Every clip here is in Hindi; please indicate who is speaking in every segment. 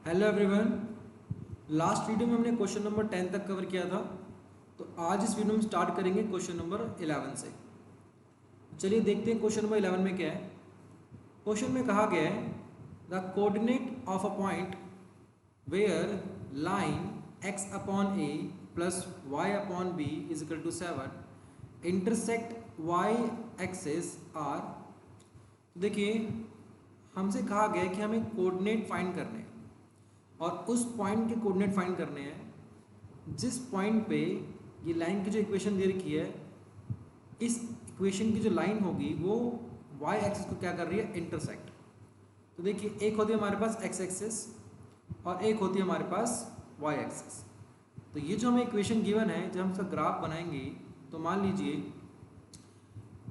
Speaker 1: Hello everyone. लास्ट वीडियो में हमने क्वेश्चन नंबर 10 तक कवर किया था। तो आज इस वीडियो में स्टार्ट करेंगे क्वेश्चन नंबर 11 से। चलिए देखते हैं क्वेश्चन नंबर 11 में क्या है। क्वेश्चन में कहा गया है the coordinate of a point where line x upon a plus y upon b is equal to 7 intersect y axis are. देखिए, हमसे कहा गया है कि हमें कोऑर्डिनेट फाइंड करने हैं और उस पॉइंट के कोऑर्डिनेट फाइंड करने हैं जिस पॉइंट पे ये लाइन की जो इक्वेशन दे रखी है। इस इक्वेशन की जो लाइन होगी वो y एक्सिस को क्या कर रही है, इंटरसेक्ट। तो देखिए, एक होती है हमारे पास x एक्सिस और एक होती है हमारे पास y एक्सिस। तो ये जो हमें इक्वेशन गिवन है, जब हम इसका ग्राफ बनाएंगे तो मान लीजिए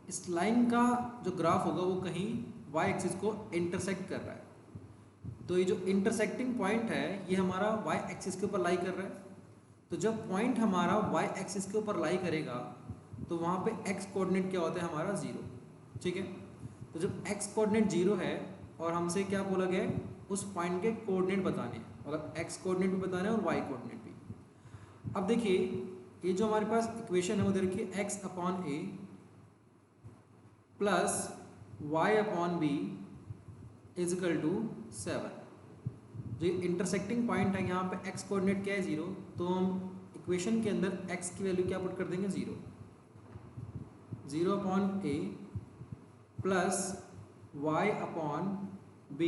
Speaker 1: इस लाइन का जो ग्राफ होगा वो कहीं y एक्सिस को इंटरसेक्ट कर रहा है। तो ये जो इंटरसेक्टिंग पॉइंट है ये हमारा y एक्सिस के ऊपर लाई कर रहा है। तो जब पॉइंट हमारा y एक्सिस के ऊपर लाई करेगा तो वहाँ पे x कोऑर्डिनेट क्या होता है, हमारा 0। ठीक है। तो जब x कोऑर्डिनेट 0 है और हमसे क्या बोला गया है, उस पॉइंट के कोऑर्डिनेट बताने हैं, मतलब x कोऑर्डिनेट भी बताना है और y कोऑर्डिनेट भी। अब देखिए, ये जो हमारे पास इक्वेशन है वो दे रखी है x upon a plus y upon b is equal to 7। जो इंटरसेक्टिंग पॉइंट है यहाँ पे x कोऑर्डिनेट क्या है, 0। तो हम इक्वेशन के अंदर x की वैल्यू क्या पुट कर देंगे, 0 upon a plus y upon b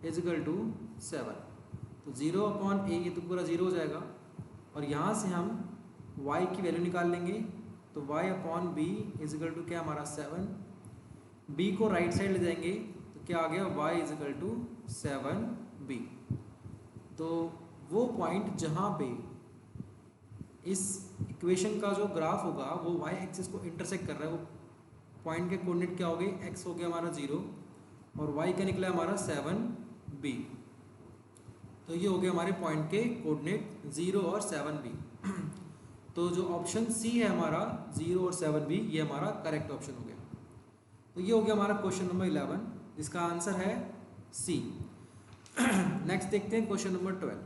Speaker 1: is equal to 7। तो 0 अपॉन a, ये तो पूरा 0 हो जाएगा और यहाँ से हम y की वैल्यू निकाल लेंगे। तो y upon b is equal to क्या, हमारा 7। b को राइट साइड ले जाएंगे तो क्या आ गया, y is equal to 7b। तो वो पॉइंट जहाँ पे इस इक्वेशन का जो ग्राफ होगा वो y एक्सिस को इंटरसेक्ट कर रहा है, वो पॉइंट के कोऑर्डिनेट क्या हो गए, x हो गया हमारा 0 और y का निकला हमारा 7b। तो ये हो गया हमारे पॉइंट के कोऑर्डिनेट 0 और 7b। तो जो ऑप्शन सी है हमारा 0 और 7b, ये हमारा करेक्ट ऑप्शन हो गया। तो ये हो गया हमारा क्वेश्चन नंबर 11 जिसका आंसर है सी। नेक्स्ट देखते हैं क्वेश्चन नंबर 12।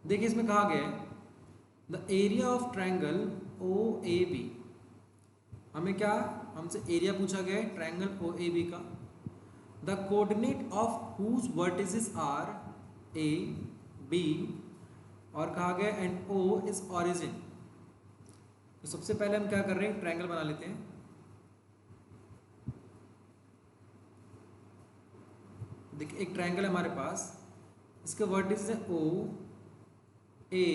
Speaker 1: देखिए, इसमें कहा गया है the area of triangle O A B. हमें क्या, हमसे एरिया पूछा गया है ट्रायंगल ओ ए बी का। The coordinate of whose vertices are A B और कहा गया एंड ओ इज ऑरिजिन। तो सबसे पहले हम क्या कर रहे हैं, ट्रायंगल बना लेते हैं। देखिए, एक ट्रायंगल है हमारे पास, इसके वर्टिसेस है ओ ए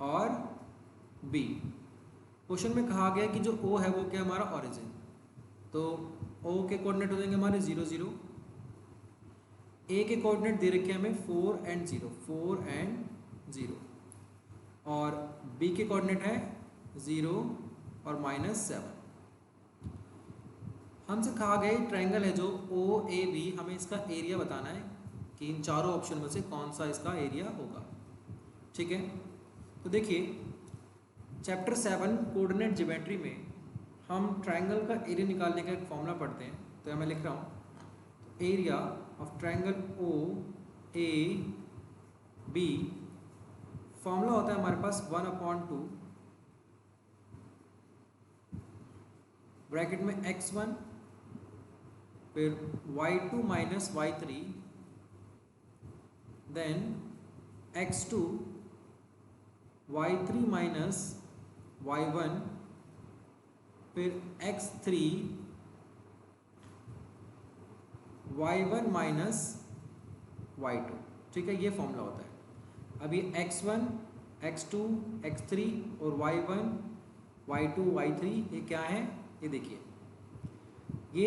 Speaker 1: और बी। क्वेश्चन में कहा गया कि जो ओ है वो क्या, हमारा ऑरिजिन। तो ओ के कोऑर्डिनेट हो जाएंगे हमारे 0 0। ए के कोऑर्डिनेट दे रखे हैं हमें 4 एंड 0 और बी के कोऑर्डिनेट है 0 और -7। हमसे कहा गया ट्रायंगल है जो ओ ए बी, हमें इसका एरिया बताना है कि इन चारों ऑप्शन में से कौन सा इसका एरिया होगा। ठीक है। तो देखिए, चैप्टर 7 कोऑर्डिनेट ज्योमेट्री में हम ट्रायंगल का एरिया निकालने का एक फॉर्मूला पढ़ते हैं। तो मैं लिख रहा हूँ area of triangle O A B, formula होता है हमारे पास 1/2 ब्रैकेट में x1 फिर y2 minus y3 then x2 y3 minus y1 फिर x3 y1 माइनस y2। ठीक है, ये फॉर्मूला होता है। अब ये x1 x2 x3 और y1 y2 y3 ये क्या है, ये देखिए, ये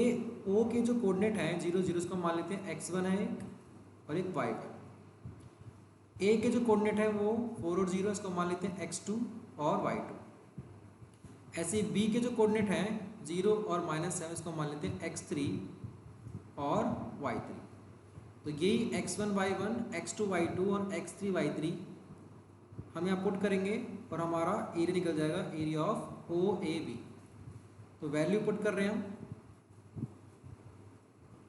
Speaker 1: O के जो कोऑर्डिनेट हैं 0 0, इसको मान लेते हैं x1 है एक और एक y1। A के जो कोऑर्डिनेट है वो 4 और 0, इसको मान लेते हैं x2 और y2। ऐसे B के जो कोऑर्डिनेट हैं 0 और -7, इसको मान लेते हैं x3 और y3। तो यही x1 y1 x2 y2 और x3 y3 हम यहाँ पुट करेंगे और हमारा एरिया निकल जाएगा, area of O A B. तो वैल्यू पुट कर रहे हैं हम।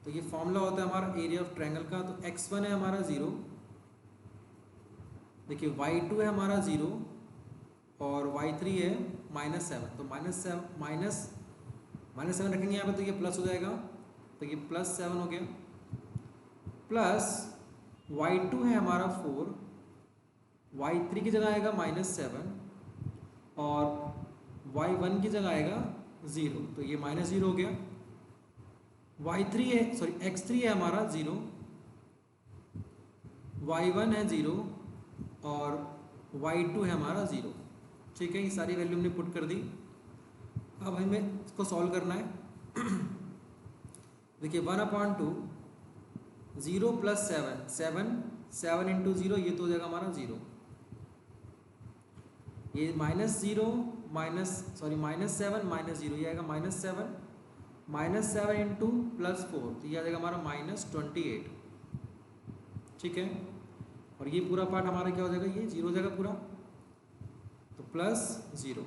Speaker 1: तो ये फॉर्मूला होता है हमारा एरिया ऑफ ट्रायंगल का। तो x1 है हमारा 0, देखिए y2 है हमारा 0 और y3 है -7। तो -7 रखेंगे यहाँ पे तो ये प्लस हो जाएगा, तो ये +7 हो गया। प्लस y2 है हमारा 4, y3 की जगह आएगा -7 और y1 की जगह आएगा 0, तो ये -0 हो गया। y3 है सॉरी x3 है हमारा 0, y1 है 0 और y2 है हमारा 0। ठीक है, ये सारी वैल्यू हमने पुट कर दी। अब हमें इसको सॉल्व करना है। देखिए 1/2 0 + 7 7 × 0 ये तो हो जाएगा हमारा 0। ये -0 -7 -0 ये आएगा -7 -7 × +4 तो ये आ जाएगा हमारा -28। ठीक है, और ये पूरा पार्ट हमारा क्या हो जाएगा, ये 0 हो जाएगा पूरा, तो +0।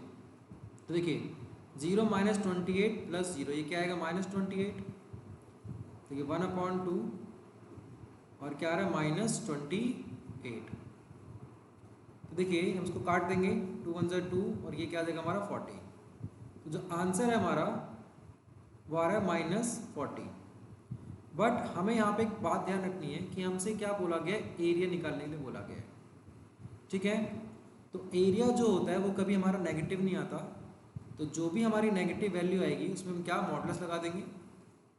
Speaker 1: तो देखिए 0 - 28 + 0 ये क्या आएगा -28। तो ये 1/2 और क्या आ रहा है -28। तो देखिए हम इसको काट देंगे, 2 × 1 = 2 और ये क्या आ जाएगा हमारा 40। तो जो आंसर है हमारा वो आ रहा है -40। बट हमें यहाँ पे एक बात ध्यान रखनी है कि हमसे क्या बोला गया, एरिया निकालने के लिए बोला गया है। ठीक है, तो एरिया जो होता है वो कभी हमारा नेगेटिव नहीं आता। तो जो भी हमारी नेगेटिव वैल्यू आएगी उसमें हम क्या मॉडुलस लगा देंगे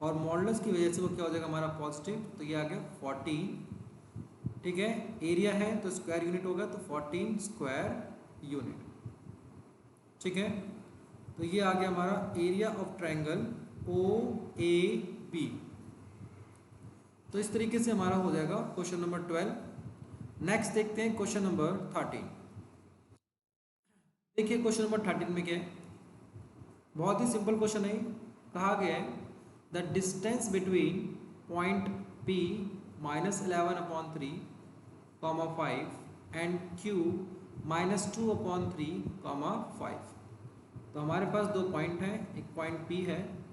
Speaker 1: और मॉडुलस की वजह से वो क्या हो जाएगा हमारा पॉजिटिव। तो ये आ गया 14। ठीक है, एरिया है तो स्क्वायर यूनिट होगा, तो 14 स्क्वायर यूनिट। ठीक है, तो ये आ गया हमारा एरिया ऑफ ट्रायंगल OAB। तो इस तरीके से हमारा हो जाएगा क्वेश्चन नंबर 12। नेक्स्ट देखते हैं क्वेश्चन नंबर 13। देखिए क्वेश्चन नंबर 13 में क्या है, बहुत ही सिंपल क्वेश्चन है। कहा गया है the distance between point P -11/3, 5 and Q -2/3, 5। तो हमारे पास दो पॉइंट हैं, एक पॉइंट P है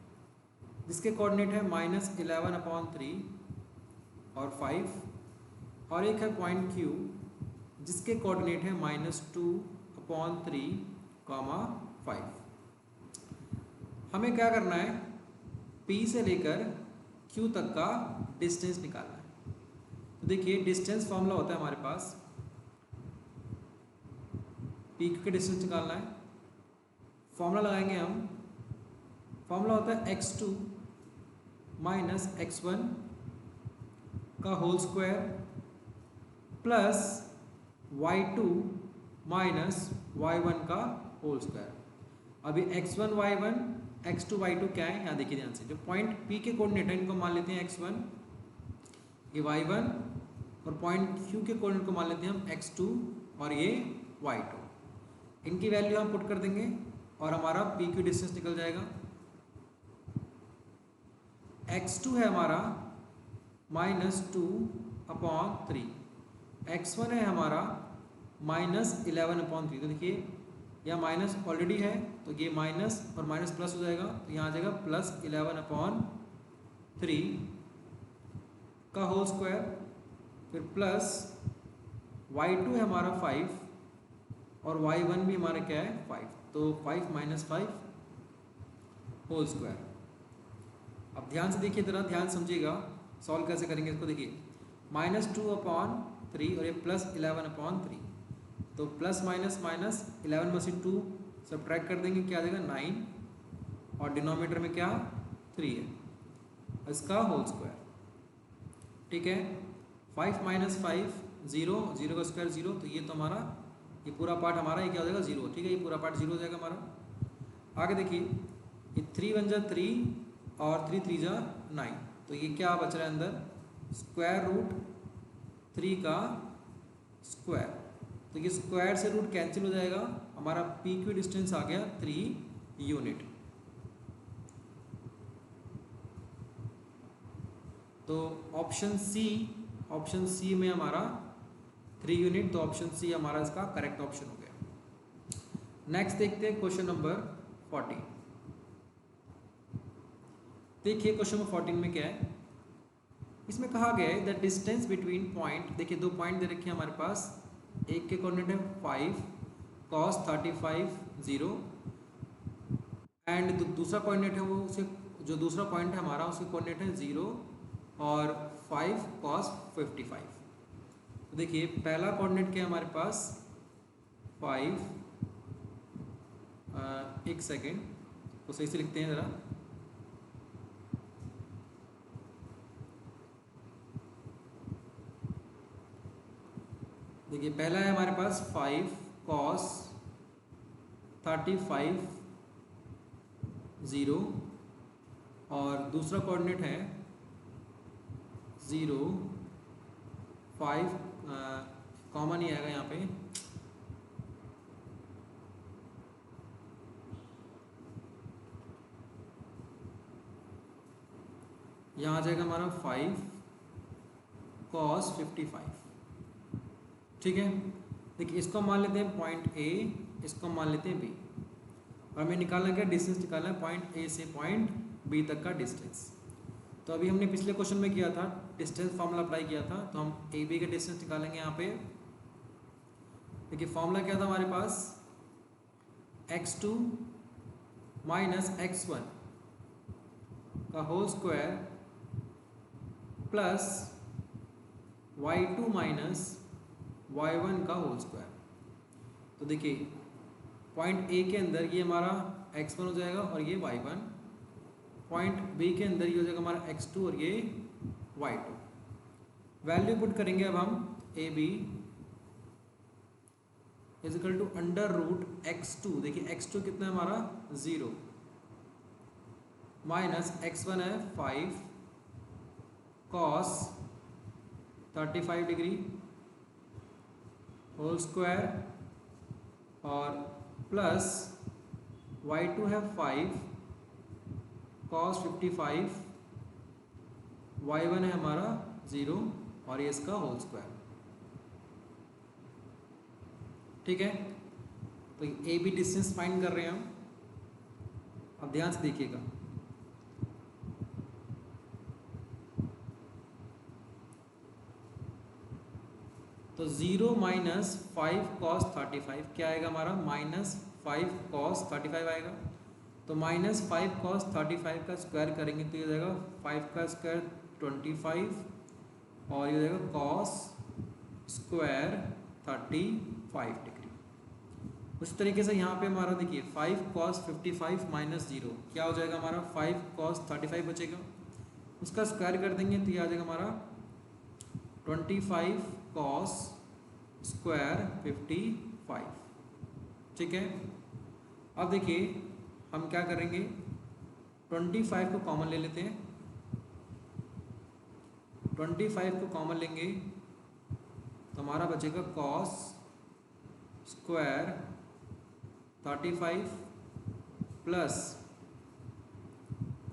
Speaker 1: जिसके कोऑर्डिनेट है -11/3 और 5, और एक है पॉइंट Q जिसके कोऑर्डिनेट है -2/3, 5। हमें क्या करना है, P से लेकर Q तक का डिस्टेंस निकालना है। तो देखिए डिस्टेंस फॉर्मूला होता है हमारे पास, P के डिस्टेंस निकालना है, फॉर्मूला लगाएंगे हम। फॉर्मूला होता है x2 - x1 का whole square plus y2 - y1 का होल स्क्वायर। अभी x1 y1 x2 y2 क्या है, यहाँ देखिए ध्यान से। जो पॉइंट P के कोऑर्डिनेट है इनको मान लेते हैं x1, ये y1, और पॉइंट Q के कोऑर्डिनेट को मान लेते हैं हम x2 और ये y2। इनकी वैल्यू हम पुट कर देंगे और हमारा PQ डिस्टेंस निकल जाएगा। x2 है हमारा -2/3, x1 है हमारा -11/3। तो देखिए यहाँ माइनस ऑलरेडी है तो ये माइनस और माइनस प्लस हो जाएगा, तो यहाँ आ जाएगा +11/3 का होल स्क्वायर, फिर प्लस y2 है हमारा 5 और y1 भी हमारा क्या है 5, तो 5 - 5 होल स्क्वायर। अब ध्यान से देखिए, ज़रा ध्यान समझिएगा सॉल्व कैसे करेंगे इसको। देखिए -2/3 और ये +11/3, तो प्लस माइनस 11 में से 2 सब्ट्रैक्ट कर देंगे, क्या आ जाएगा 9, और डिनोमिनेटर में क्या 3 है, इसका होल स्क्वायर। ठीक है, 5 - 5 0, 0 का स्क्वायर 0, तो ये तो हमारा ये पूरा पार्ट हमारा ये क्या हो जाएगा 0। ठीक है, ये पूरा पार्ट 0 हो जाएगा हमारा। आगे देखिए ये 3 × 1 = 3 और 3 × 3 = 9, तो ये क्या बच रहा है अंदर, √3 का स्क्वायर। तो ये स्क्वायर से रूट कैंसिल हो जाएगा, हमारा PQ डिस्टेंस आ गया 3 यूनिट। तो ऑप्शन सी में हमारा 3 यूनिट, तो ऑप्शन सी हमारा इसका करेक्ट ऑप्शन हो गया। नेक्स्ट देखते हैं क्वेश्चन नंबर 14। देखिए क्वेश्चन नंबर 14 में क्या है, इसमें कहा गया है द डिस्टेंस बिटवीन पॉइंट, देखिए दो पॉइंट दे रखे हैं हमारे पास, एक के कोऑर्डिनेट है 5 cos 35 0 एंड दूसरा कोऑर्डिनेट है वो उसे, जो दूसरा पॉइंट है हमारा उसके कोऑर्डिनेट है 0 और 5 cos 55। तो देखिए पहला कोऑर्डिनेट क्या है हमारे पास 5, एक सेकेंड तो सही से लिखते हैं ज़रा, देखिए पहला है हमारे पास 5 cos 35 0 और दूसरा कोऑर्डिनेट है 0 5, कॉमन ही आएगा यहाँ पे, यहाँ आ जाएगा हमारा 5 cos 55। ठीक है, देखिए इसको मान लेते हैं पॉइंट ए, इसको मान लेते हैं बी, और हमें निकालना क्या, डिस्टेंस निकालना है पॉइंट ए से पॉइंट बी तक का डिस्टेंस। तो अभी हमने पिछले क्वेश्चन में किया था, डिस्टेंस फार्मूला अप्लाई किया था, तो हम ए बी का डिस्टेंस निकालेंगे यहाँ पे। देखिए फार्मूला क्या था हमारे पास, x2 माइनस x1 का whole square plus y2 minus y1 का होल स्क्वायर। तो देखिए पॉइंट ए के अंदर ये हमारा x1 हो जाएगा और ये y1, पॉइंट बी के अंदर ये हो जाएगा हमारा x2 और ये y2। वैल्यू पुट करेंगे अब हम A B is equal to under root x2, देखिए x2 कितना है हमारा 0 माइनस x1 है 5 cos 35 डिग्री होल स्क्वायर और प्लस y2 है 5 cos 55, y1 है हमारा 0 और ये इसका होल स्क्वायर। ठीक है, तो ए बी डिस्टेंस फाइंड कर रहे हैं हम, अब ध्यान से देखिएगा। तो 0 माइनस 5 cos 35 क्या आएगा हमारा, माइनस 5 cos 35 आएगा। तो माइनस 5 cos 35 का स्क्वायर करेंगे तो ये हो जाएगा 5 का स्क्वायर 25 और ये हो जाएगा cos स्क्वायर 35 डिग्री। उस तरीके से यहाँ पे हमारा देखिए 5 cos 55 माइनस 0 क्या हो जाएगा हमारा, 5 cos 35 बचेगा, उसका स्क्वायर कर देंगे तो ये आ जाएगा हमारा 25 cos स्क्वायर 55। ठीक है, अब देखिए हम क्या करेंगे, 25 को कॉमन ले लेते हैं, 25 को कॉमन लेंगे तो हमारा बचेगा cos square 35 plus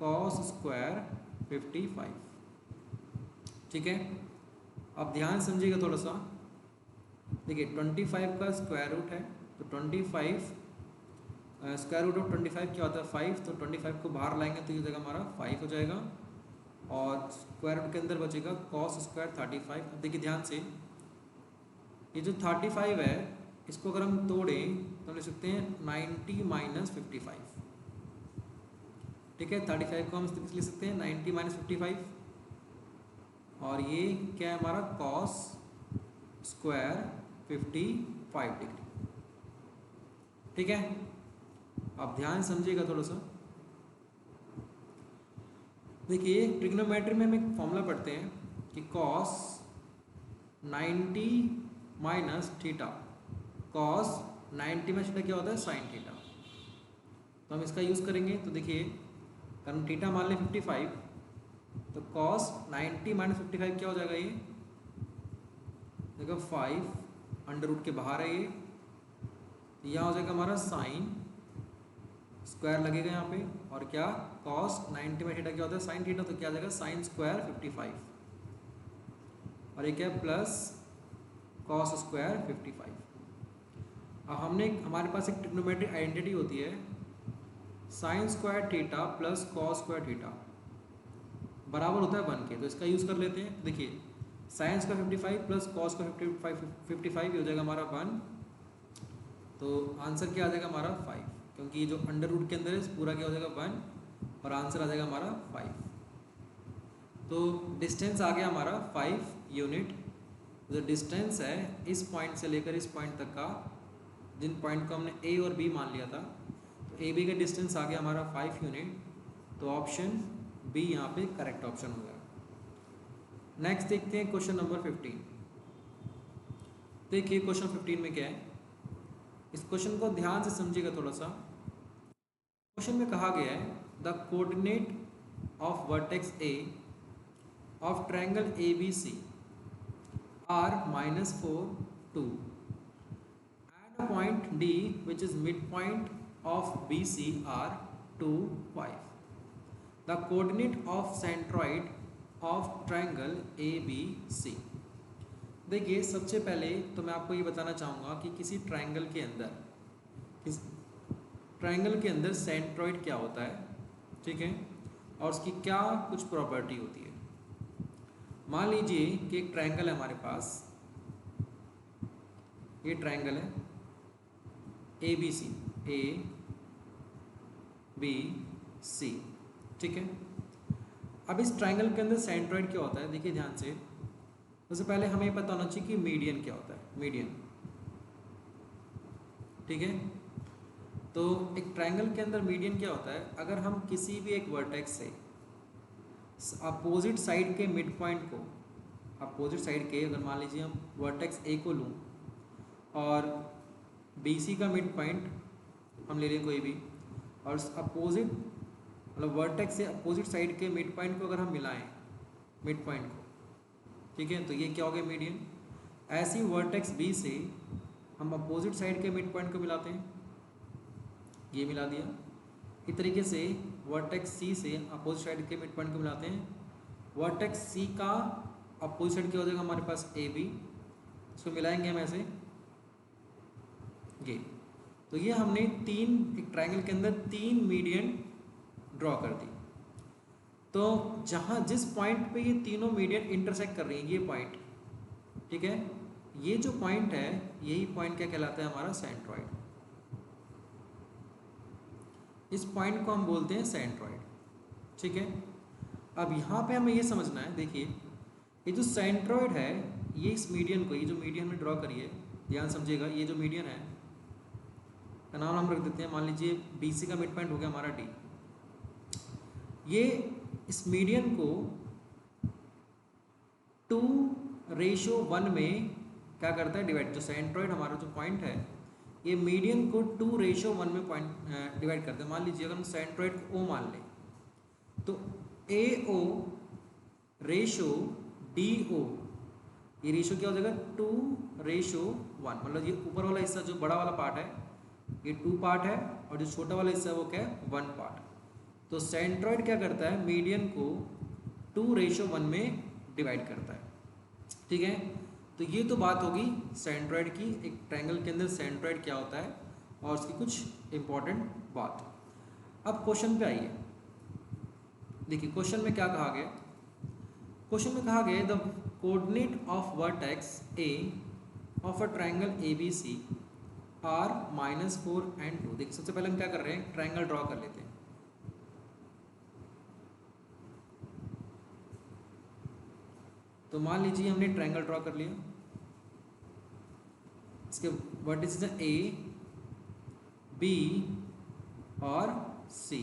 Speaker 1: cos square 55। ठीक है, अब ध्यान समझिएगा थोड़ा सा, देखिए 25 का स्क्वायर रूट है तो 25 स्क्वायर रूट ऑफ 25 क्या होता है 5, तो 25 को बाहर लाएंगे तो ये जगह हमारा 5 हो जाएगा और स्क्वायर रूट के अंदर बचेगा cos स्क्वायर 35। अब देखिए ध्यान से, ये जो 35 है इसको अगर हम तोड़ें तो हम लिख सकते हैं 90 माइनस 55। ठीक है, 35 को हम लिख सकते हैं 90 माइनस 55 और ये क्या है हमारा cos स्क्वायर 55 डिग्री। ठीक है, आप ध्यान समझिएगा थोड़ा सा। देखिए ट्रिग्नोमेट्री में हम एक फॉर्मूला पढ़ते हैं कि cos 90 माइनस थीटा, cos 90 में थीटा क्या होता है साइन थीटा, तो हम इसका यूज़ करेंगे। तो देखिए अगर हम थीटा मान लें 55 तो cos 90 माइनस 55 क्या हो जाएगा, ये देखो 5 अंडर रूट के बाहर है ये, तो यहाँ हो जाएगा हमारा साइन स्क्वायर लगेगा यहाँ पे और क्या cos 90 में थीटा क्या होता है साइन थीटा, तो क्या आ जाएगा साइन स्क्वायर 55 और ये क्या प्लस cos स्क्वायर 55। अब हमने हमारे पास एक ट्रिग्नोमेट्रिक आइडेंटिटी होती है sine square theta plus cos square theta, बराबर होता है 1 के, तो इसका यूज़ कर लेते हैं। देखिए साइंस का 55 प्लस कॉस का 55 ये हो जाएगा हमारा 1, तो आंसर क्या आ जाएगा हमारा 5, क्योंकि ये जो अंडर रूट के अंदर है पूरा क्या हो जाएगा 1 और आंसर आ जाएगा हमारा 5। तो डिस्टेंस आ गया हमारा 5 यूनिट। जो डिस्टेंस है इस पॉइंट से लेकर इस पॉइंट तक का, जिन पॉइंट को हमने ए और बी मान लिया था, तो ए बी का डिस्टेंस आ गया हमारा 5 यूनिट, तो ऑप्शन बी यहाँ पे करेक्ट ऑप्शन हो गया। नेक्स्ट देखते हैं क्वेश्चन नंबर 15। देखिए क्वेश्चन 15 में क्या है, इस क्वेश्चन को ध्यान से समझिएगा थोड़ा सा। क्वेश्चन में कहा गया है the coordinate of vertex A of triangle A B C are -4, 2 and a point D which is midpoint of BC are 2, 5. The coordinate of centroid of triangle ABC। देखिए सबसे पहले तो मैं आपको ये बताना चाहूँगा कि किसी ट्रायंगल के अंदर सेंट्रॉइड क्या होता है, ठीक है, और उसकी क्या कुछ प्रॉपर्टी होती है। मान लीजिए कि एक ट्रायंगल है हमारे पास, ये ट्रायंगल है ABC, ABC, ठीक है। अब इस ट्रायंगल के अंदर सेंट्रॉइड क्या होता है, देखिए ध्यान से। सबसे पहले हमें पता होना चाहिए कि मीडियन क्या होता है, मीडियन, ठीक है। तो एक ट्रायंगल के अंदर मीडियन क्या होता है, अगर हम किसी भी एक वर्टेक्स से अपोजिट साइड के मिड पॉइंट को, अपोजिट साइड के अगर मान लीजिए हम वर्टेक्स ए को लूँ और BC का मिड पॉइंट हम ले लें कोई भी, और अपोजिट मतलब वर्टेक्स से अपोजिट साइड के मिड पॉइंट को अगर हम मिलाएं मिड पॉइंट को, ठीक है, तो ये क्या हो गया मीडियन। ऐसी वर्टेक्स B से हम अपोजिट साइड के मिड पॉइंट को मिलाते हैं, ये मिला दिया। इस तरीके से वर्टेक्स C से अपोजिट साइड के मिड पॉइंट को मिलाते हैं। वर्टेक्स C का अपोजिट साइड क्या हो जाएगा हमारे पास AB, इसको मिलाएंगे हम ऐसे, ये। तो ये हमने एक ट्रायंगल के अंदर 3 मीडियन ड्रॉ कर दी। तो जहाँ जिस पॉइंट पे ये तीनों मीडियन इंटरसेक्ट कर रही हैं, ये पॉइंट, ठीक है, ये जो पॉइंट है यही पॉइंट क्या कहलाता है हमारा सेंट्रॉइड। इस पॉइंट को हम बोलते हैं सेंट्रॉइड, ठीक है। अब यहाँ पे हमें ये समझना है, देखिए ये जो सेंट्रॉइड है ये इस मीडियन को, ये जो मीडियन में ड्रॉ करिए, ध्यान समझिएगा, ये जो मीडियन है का नाम हम रख देते हैं, मान लीजिए BC का मिड पॉइंट हो गया हमारा D। ये इस मीडियन को 2:1 में क्या करता है, डिवाइड। जो सेंट्रॉइड हमारा जो पॉइंट है ये मीडियन को 2:1 में पॉइंट डिवाइड करते हैं। मान लीजिए अगर हम सेंट्रॉइड को O मान लें तो AO रेशो DO, ये रेशो क्या हो जाएगा 2:1, मतलब ये ऊपर वाला हिस्सा जो बड़ा वाला पार्ट है ये 2 पार्ट है और जो छोटा वाला हिस्सा है वो क्या है 1 पार्ट। तो सेंट्रॉइड क्या करता है, मीडियन को 2:1 में डिवाइड करता है, ठीक है। तो ये तो बात होगी सेंट्रॉइड की, एक ट्रायंगल के अंदर सेंट्रॉइड क्या होता है और उसकी कुछ इंपॉर्टेंट बात। अब क्वेश्चन पे आइए, देखिए क्वेश्चन में क्या कहा गया। क्वेश्चन में कहा गया the coordinate of vertex A of a triangle ABC are -4 and 2। देखिए सबसे पहले हम क्या कर रहे हैं, ट्रायंगल ड्रॉ कर लेते हैं। तो मान लीजिए हमने ट्रायंगल ड्रॉ कर लिया, इसके वर्टिसेस हैं A, B और C।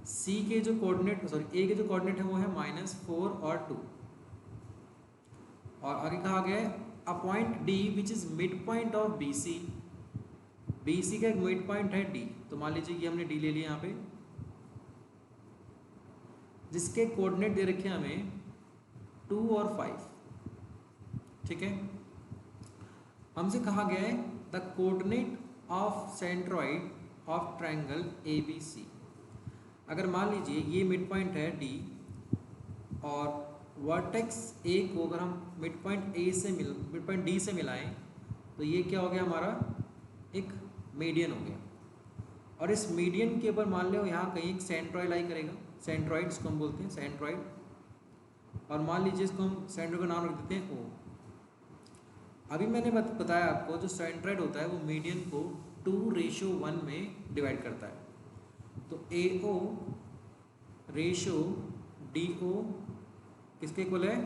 Speaker 1: C के जो कोऑर्डिनेट, सॉरी A के जो कोऑर्डिनेट है वो है -4 और 2, और आगे कहा गया है a point D which is mid point of BC। BC का एक मिड पॉइंट है D, तो मान लीजिए कि हमने D ले लिया यहाँ पे, जिसके कोऑर्डिनेट दे रखे हैं हमें 2 और 5, ठीक है। हमसे कहा गया है the coordinate of centroid of triangle ABC। अगर मान लीजिए ये मिड पॉइंट है D और वर्टेक्स A को अगर हम मिड पॉइंट D से मिलाएं तो ये क्या हो गया हमारा, एक मीडियन हो गया। और इस मीडियन के ऊपर मान लो यहाँ कहीं एक सेंट्रॉइड लाई करेगा, सेंट्रॉइड, इसको हम बोलते हैं सेंट्रॉइड। और मान लीजिए इसको हम सेंट्रॉइड का नाम रख देते हैं ओ। अभी मैंने बताया आपको जो सेंट्रॉइड होता है वो मीडियन को 2:1 में डिवाइड करता है। तो AO रेशो DO किसके इक्वल है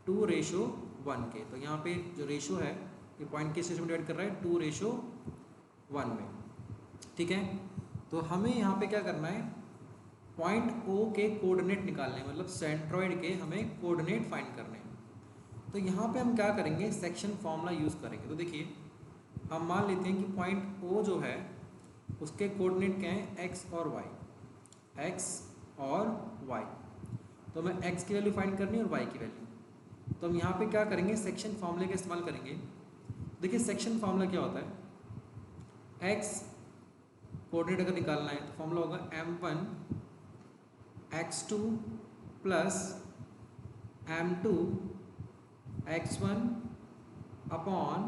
Speaker 1: 2:1 के। तो यहाँ पे जो रेशो है ये पॉइंट के सिस्टम डिवाइड कर रहा है 2:1 में, ठीक है। तो हमें यहाँ पे क्या करना है, पॉइंट O के कोऑर्डिनेट निकालने, मतलब सेंट्रॉइड के हमें कोऑर्डिनेट फाइंड करने हैं। तो यहाँ पे हम क्या करेंगे, सेक्शन फॉर्मूला यूज़ करेंगे। तो देखिए हम मान लेते हैं कि पॉइंट O जो है उसके कोऑर्डिनेट क्या हैं, x और y, x और y। तो हमें x की वैल्यू फाइंड करनी है और y की वैल्यू। तो हम यहाँ पे क्या करेंगे, सेक्शन फॉर्मूले का इस्तेमाल करेंगे। देखिए सेक्शन फार्मूला क्या होता है, x कोऑर्डिनेट अगर निकालना है तो फॉर्मूला होगा m1 x2 plus m2 x1 upon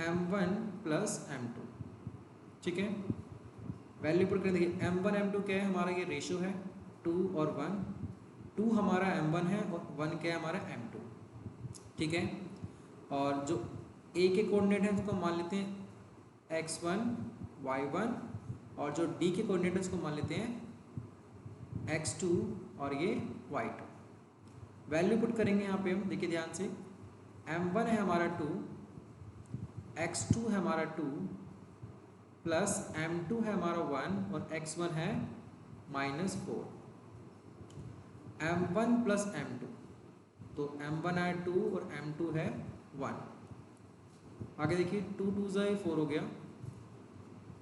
Speaker 1: m1 plus m2, ठीक है। वैल्यू पुट करें, देखिए m1 m2 क्या है, हमारा ये रेशो है 2 और 1, 2 हमारा m1 है और 1 क्या है हमारा m2, ठीक है। और जो a के कोऑर्डिनेट है उसको मान लेते हैं x1 y1, और जो d के कोऑर्डिनेट है उसको मान लेते हैं x2 और ये y2। वैल्यू पुट करेंगे यहाँ पे हम, देखिए ध्यान से, m1 है हमारा 2, x2 है हमारा 2 प्लस m2 है हमारा 1 और x1 है -4, m1 प्लस m2, तो m1 है 2 और m2 है 1। आगे देखिए 2 2 से 4 हो गया,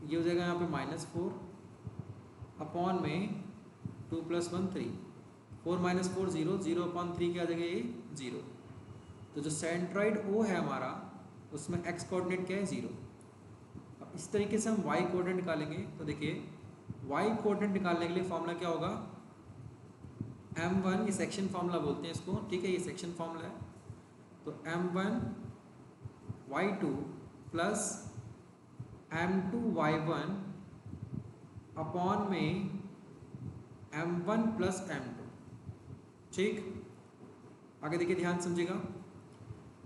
Speaker 1: ये हो जाएगा यहाँ पे -4 अपॉन में 2 + 1 3, 4 - 4 0, 0 अपॉन 3 क्या आ जाएगा, ये 0। तो जो सेंट्रॉइड O है हमारा उसमें x कोऑर्डिनेट क्या है 0। अब इस तरीके से हम y कोऑर्डिनेट निकालेंगे। तो देखिए y कोऑर्डिनेट निकालने के लिए फॉर्मूला क्या होगा, m1, ये सेक्शन फॉर्मूला बोलते हैं इसको, ठीक है, ये सेक्शन फॉर्मूला है। तो m1 y2 plus m2 y1 upon में m1 प्लस m2, ठीक। आगे देखिए ध्यान समझिएगा,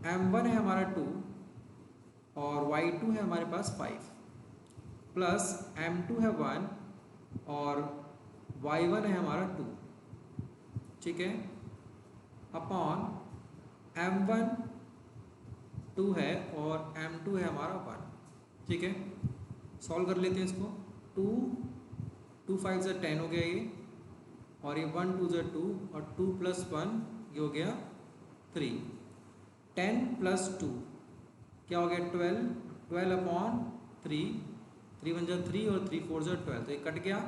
Speaker 1: m1 है हमारा 2 और y2 है हमारे पास 5 प्लस m2 है 1 और y1 है हमारा 2, ठीक है, अपॉन m1 2 है और m2 है हमारा 1, ठीक है। सॉल्व कर लेते हैं इसको, 2 5 से 10 हो गया ये, और ये 1 2 से 2 और 2 + 1 ये हो गया 3, 10 + 2 क्या हो गया 12, 12 अपॉन 3, 3 1 3 और 3 4 12, तो ये कट गया।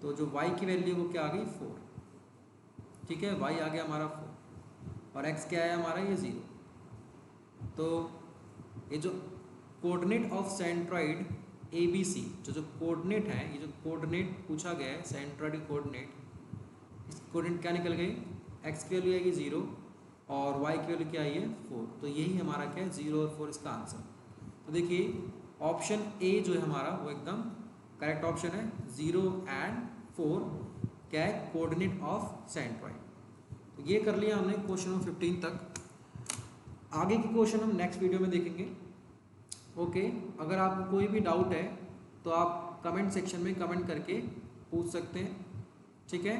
Speaker 1: तो जो y की वैल्यू वो क्या आ गई 4, ठीक है, y आ गया हमारा 4 और x क्या है हमारा ये 0। तो ये जो कोऑर्डिनेट ऑफ सेंट्रॉइड ABC, जो कोऑर्डिनेट है, ये जो कोऑर्डिनेट पूछा गया है सेंट्रॉइड कोऑर्डिनेट, इस कोऑर्डिनेट क्या निकल गई, x की वैल्यू आएगी 0 और y की वैल्यू क्या आई है 4। तो यही हमारा क्या है 0 और 4 इसका आंसर। तो देखिए ऑप्शन A जो है हमारा वो एकदम करेक्ट ऑप्शन है, 0 and 4 क्या है कोऑर्डिनेट ऑफ सेंट्रॉइड। तो ये कर लिया हमने क्वेश्चन नंबर 15 तक। आगे के क्वेश्चन हम नेक्स्ट वीडियो में देखेंगे। ओके, अगर आपको कोई भी डाउट है तो आप कमेंट सेक्शन में कमेंट करके पूछ सकते हैं, ठीक है।